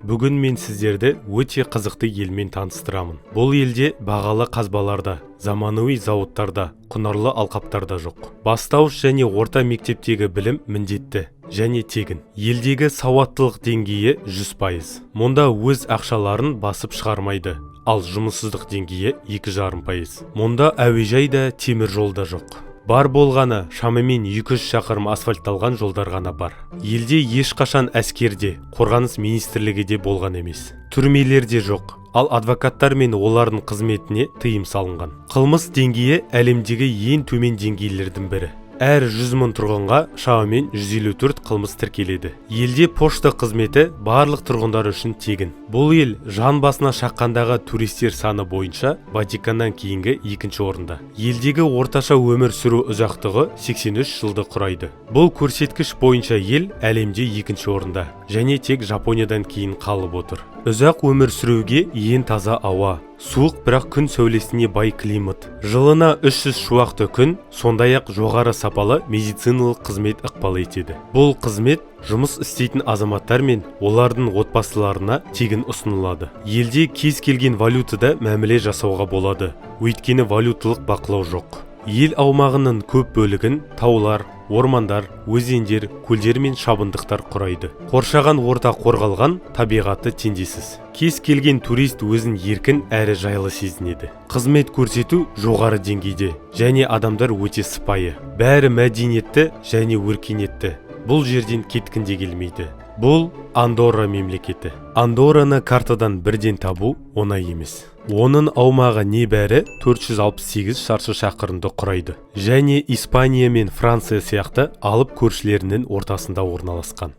Бүгін мен сіздерді өте қызықты елмен таныстырамын. Бұл елде бағалы қазбаларда, заманауи зауыттарда, құнарлы алқаптарда жоқ. Бастауыш және орта мектептегі білім міндетті және тегін. Елдегі сауаттылық деңгейі 100%. Мұнда өз ақшаларын басып шығармайды. Ал жұмыссыздық деңгейі 2,5%. Мұнда әуежай да темір жол да жоқ. Бар болғаны шамамен 200 шақырым асфальтталған жолдар ғана бар. Елде ешқашан әскерде, қорғаныс министрлігі де болған емес. Түрмелер де жоқ. Ал адвокаттар мен олардың қызметіне тыйым салынған. Қылмыс деңгейі әлемдегі ең төмен деңгейлердің бірі. Әр 100 мың тұрғынға шамамен 154 қылмыс тіркеледі. Елде пошта қызметі барлық тұрғындар үшін тегін. Бұл ел жан басына шаққандағы туристер саны бойынша Ватиканнан кейінгі екінші орында. Елдегі орташа өмір сүру ұзақтығы 83 жылды құрайды. Бұл көрсеткіш бойынша ел әлемде екінші орында және тек Жапониядан кейін қалып отыр. Ұзақ өмір сүруге ең таза ауа, суық бірақ күн сәулесіне бай климат, жылына 300 шуақты күн, сондай-ақ жоғары сапалы медициналық қызмет ықпал етеді. Бұл қызмет жұмыс істейтін азаматтар мен олардың отбасыларына тегін ұсынылады. Елде кез келген валютада мәміле жасауға болады, өйткені валюталық бақылау жоқ. Ел аумағының көп бөлігін таулар, ормандар, өзендер, көлдер мен шабындықтар құрайды. Қоршаған орта қорғалған, табиғаты теңдессіз. Кез келген турист өзін еркін әрі жайлы сезінеді. Қызмет көрсету жоғары деңгейде және адамдар өте сыпайы. Бәрі мәдениетті және өркениетті. Бұл жерден кеткінде келмейді. Бұл Андорра мемлекеті. Андорраны картадан бірден табу оңай емес. Оның аумағы небәрі 468 шаршы шақырымды құрайды және Испания мен Франция сияқты алып көршілерінің ортасында орналасқан.